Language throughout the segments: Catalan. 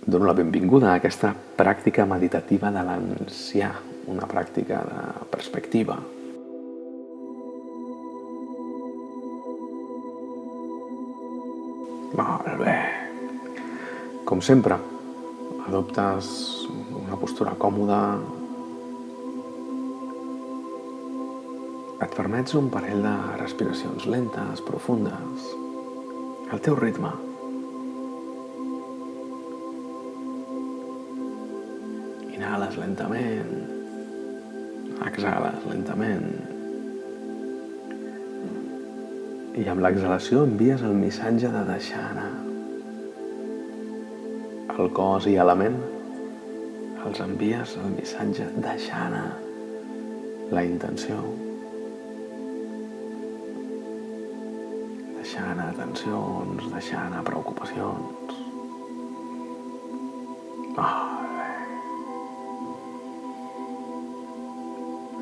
Dono la benvinguda a aquesta pràctica meditativa de l'ancià, una pràctica de perspectiva. Molt bé. Com sempre, adoptes una postura còmoda. Et permets un parell de respiracions lentes, profundes, al teu ritme. Inhales lentament, exhales lentament i amb l'exhalació envies el missatge de deixar anar. El cos i la ment els envies el missatge de deixar anar. La intenció, deixar anar tensions, deixar anar preocupacions.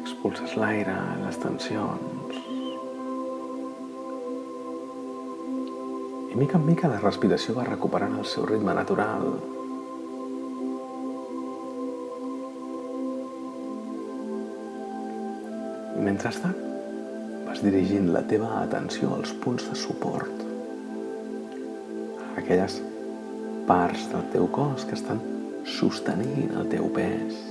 Expulses l'aire, les tensions. I mica en mica la respiració va recuperant el seu ritme natural. Mentrestant, vas dirigint la teva atenció als punts de suport, a aquelles parts del teu cos que estan sostenint el teu pes.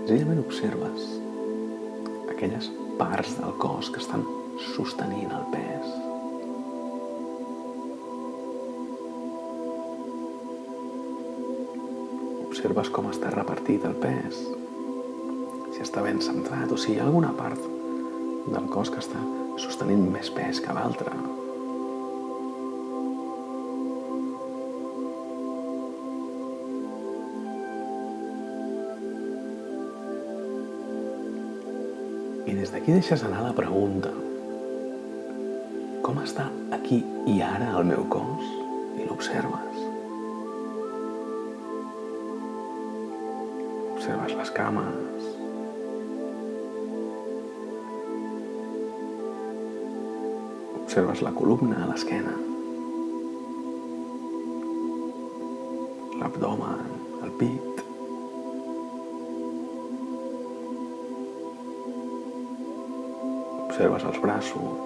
Senzillament observes aquelles parts del cos que estan sostenint el pes. Observes com està repartit el pes, si està ben centrat o si hi ha alguna part del cos que està sostenint més pes que l'altra. I des d'aquí deixes anar la pregunta: com està aquí i ara el meu cos? I l'observes. Observes les cames. Observes la columna, l'esquena, l'abdomen, el pit. Observes els braços.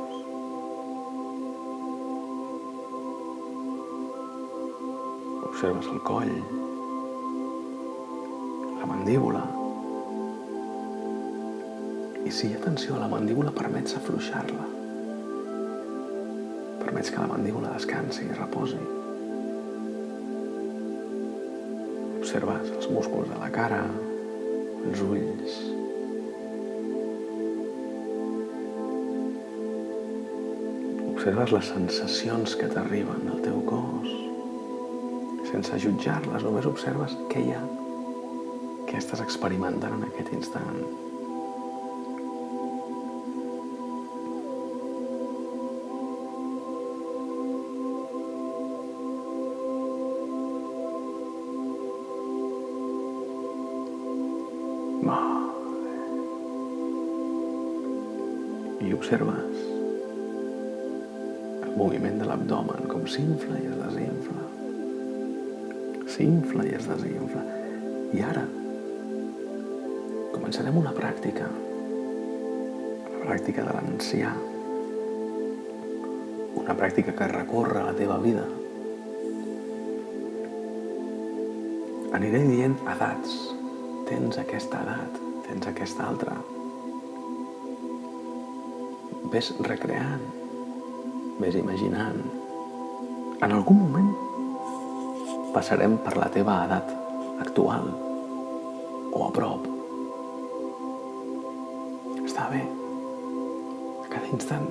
Observes el coll, la mandíbula. I si hi ha tensió a la mandíbula, permets afluixar-la. Permets que la mandíbula descansi i reposi. Observes els músculs de la cara, els ulls. Observes les sensacions que t'arriben al teu cos. Sense jutjar-les, només observes què hi ha, què estàs experimentant en aquest instant. I observes el moviment de l'abdomen, com s'infla i es desinfla. S'infla i es desinfla. I ara començarem una pràctica, la pràctica de l'ancià, una pràctica que recorre la teva vida. Aniré dient edats. Tens aquesta edat, tens aquesta altra. Ves recreant, ves imaginant. En algun moment passarem per la teva edat actual o a prop. Està bé. A cada instant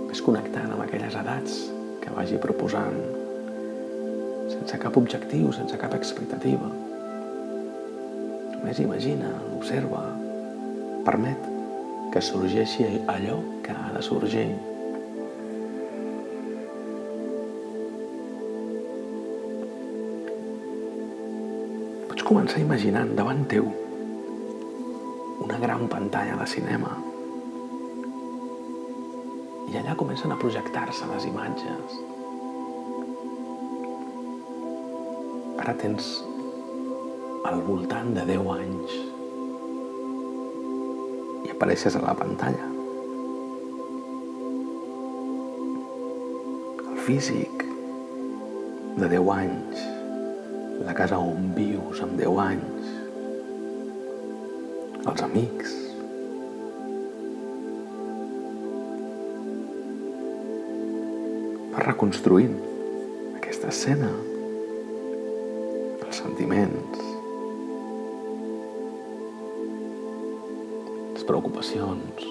ves connectant amb aquelles edats que vagi proposant, sense cap objectiu, sense cap expectativa. Només imagina, observa, permet que sorgeixi allò que ha de sorgir. Pots començar imaginant davant teu una gran pantalla de cinema I allà comencen a projectar-se les imatges. Ara tens al voltant de 10 anys i apareixes a la pantalla. El físic de 10 anys, la casa on vius amb 10 anys, els amics. Vas reconstruint aquesta escena, els sentiments, les preocupacions.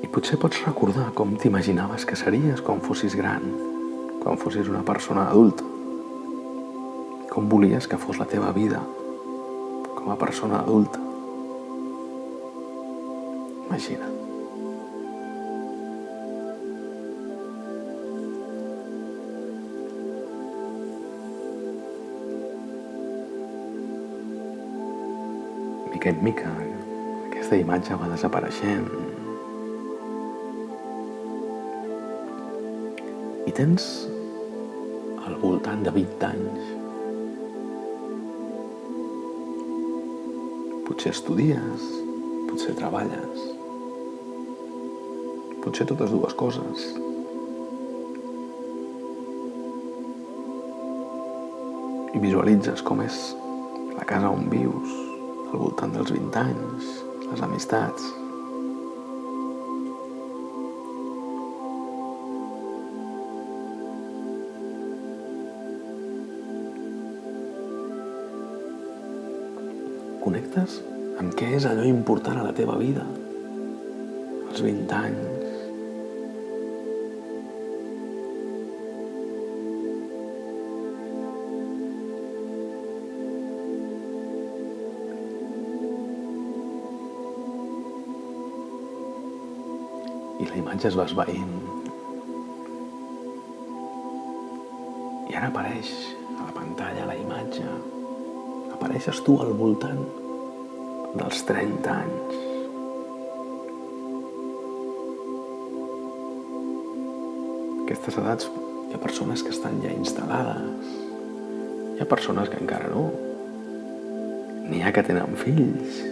I potser pots recordar com t'imaginaves que series quan fossis gran, quan fossis una persona adulta, com volies que fos la teva vida com a persona adulta. Imagina. Mica en mica, aquesta imatge va desapareixent. I tens al voltant de 20 anys. Potser estudies, potser treballes, potser totes dues coses. I visualitzes com és la casa on vius, al voltant dels 20 anys, les amistats. Connectes amb què és allò important a la teva vida, als 20 anys. I la imatge es va esvaint. I ara apareix a la pantalla la imatge. Apareixes tu al voltant dels 30 anys. Aquestes edats hi ha persones que estan ja instal·lades, hi ha persones que encara no, n'hi ha que tenen fills,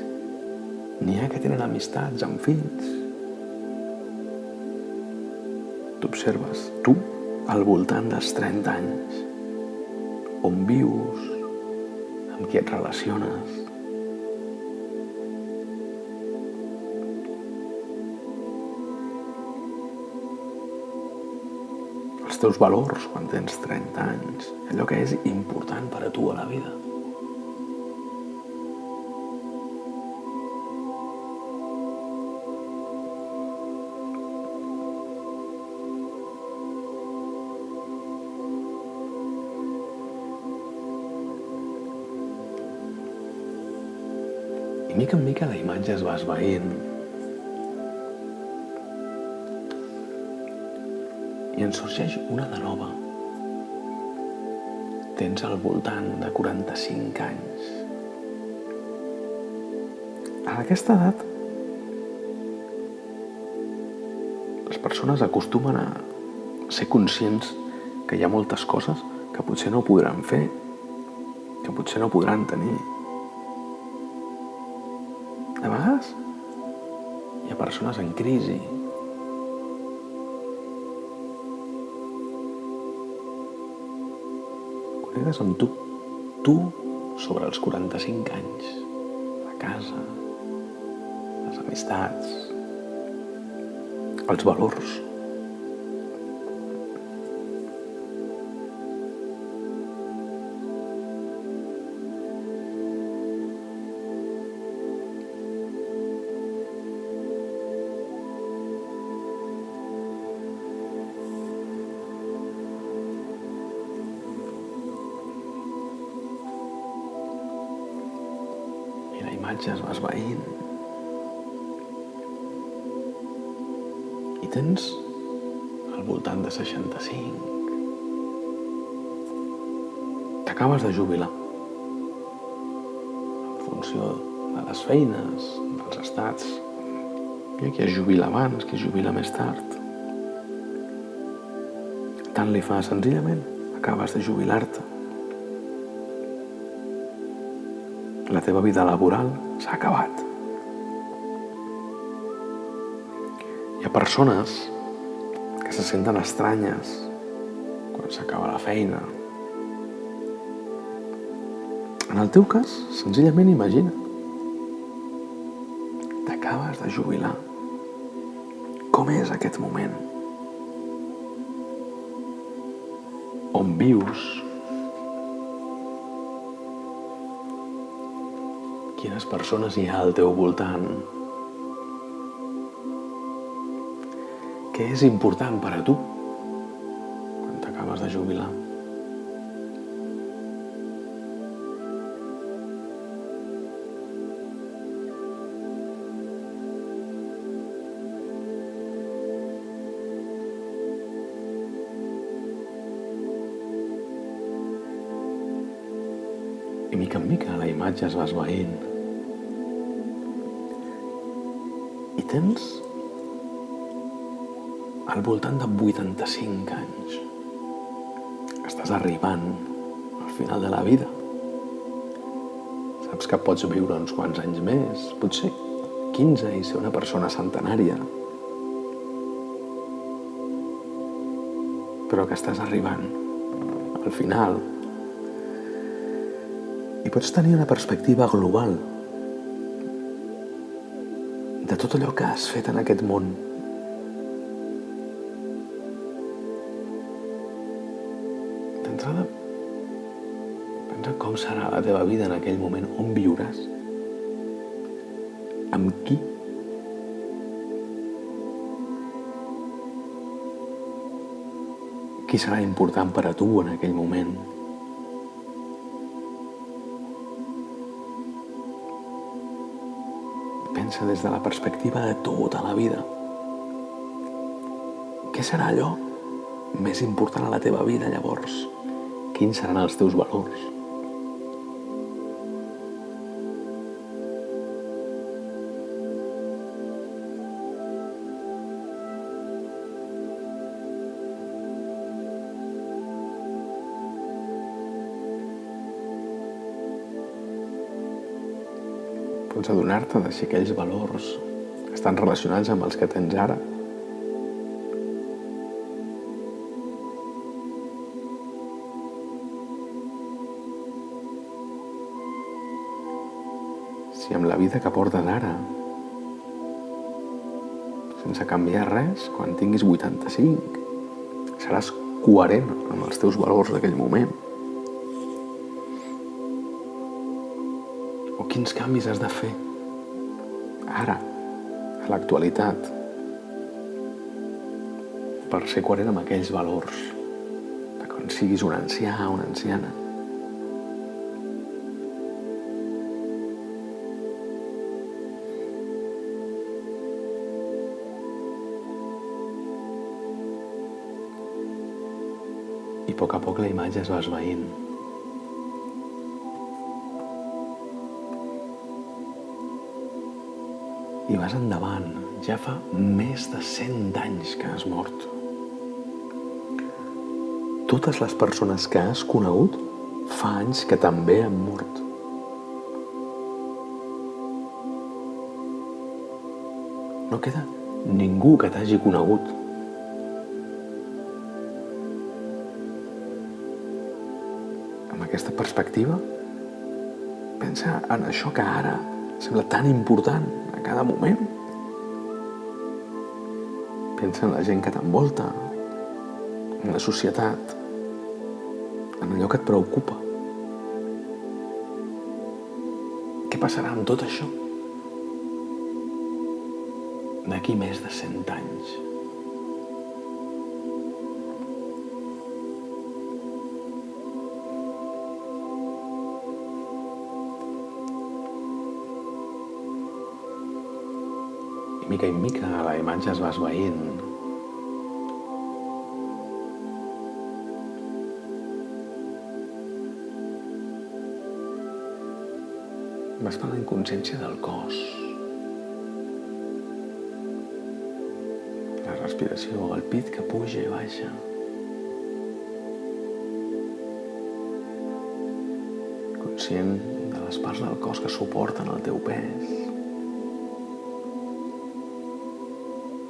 n'hi ha que tenen amistats amb fills. T'observes, tu, al voltant dels 30 anys, on vius, amb qui et relaciones. Els teus valors quan tens 30 anys, allò que és important per a tu a la vida. I mica en mica la imatge es va esvaint. I en sorgeix una de nova. Tens al voltant de 45 anys. A aquesta edat, les persones acostumen a ser conscients que hi ha moltes coses que potser no podran fer, que potser no podran tenir. De vegades hi ha persones en crisi. Connectes amb tu sobre els 45 anys, la casa, les amistats, els valors. La imatge es va esvaint. I tens al voltant de 65. T'acabes de jubilar. funció de les feines, dels estats. Hi ha qui es jubila abans, qui es jubila més tard. Tant li fa, senzillament acabes de jubilar-te. La teva vida laboral s'ha acabat. Hi ha persones que se senten estranyes quan s'acaba la feina. En el teu cas, senzillament imagina. T'acabes de jubilar. Com és aquest moment? On vius? Quines persones hi ha al teu voltant? Què és important per a tu quan t'acabes de jubilar? I mica en mica la imatge es va esvaint. I tens al voltant de 85 anys. Estàs arribant al final de la vida. Saps que pots viure uns quants anys més, potser 15, i ser una persona centenària. Però que estàs arribant al final. I pots tenir una perspectiva global de tot allò que has fet en aquest món. D'entrada, pensa com serà la teva vida en aquell moment, on viuràs, amb qui. Qui serà important per a tu en aquell moment? Pensa des de la perspectiva de tota la vida. Què serà allò més important a la teva vida, llavors? Quins seran els teus valors? Pots adonar-te de si aquells valors estan relacionats amb els que tens ara. Si amb la vida que portes ara, sense canviar res, quan tinguis 85, seràs coherent amb els teus valors d'aquell moment. O quins canvis has de fer ara, a l'actualitat, per ser coherent amb aquells valors de quan siguis un ancià o una anciana. I a poc la imatge es va esvaint. I vas endavant, ja fa més de 100 anys que has mort. Totes les persones que has conegut fa anys que també han mort. No queda ningú que t'hagi conegut. Amb aquesta perspectiva, pensa en això que ara sembla tan important a cada moment. Pensa en la gent que t'envolta, en la societat, en allò que et preocupa. Què passarà amb tot això d'aquí més de 100 anys? I mica en mica la imatge es va esvaint. Vas prenent consciència del cos. La respiració, el pit que puja i baixa. Conscient de les parts del cos que suporten el teu pes.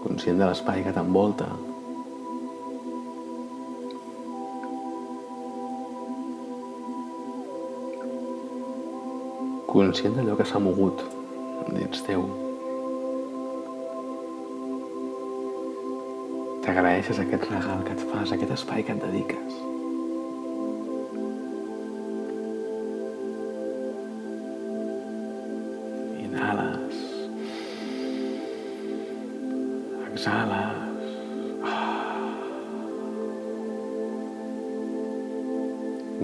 Conscient de l'espai que t'envolta. Conscient d'allò que s'ha mogut dins teu. T'agraeixes aquest regal que et fas, aquest espai que et dediques. Inhales. Exhales.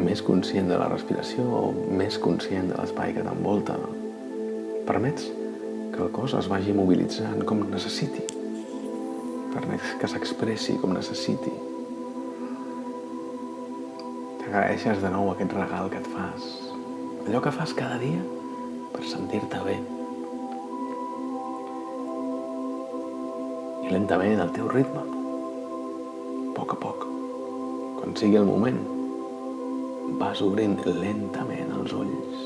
Més conscient de la respiració o més conscient de l'espai que t'envolta. Permets que el cos es vagi mobilitzant com necessiti. Permets que s'expressi com necessiti. T'agraeixes de nou aquest regal que et fas. Allò que fas cada dia per sentir-te bé. I lentament, al teu ritme, a poc, quan sigui el moment, vas obrint lentament els ulls.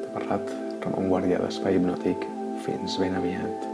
T'ha parlat Ramon Guàrdia d'Espai Hipnòtic. Fins ben aviat.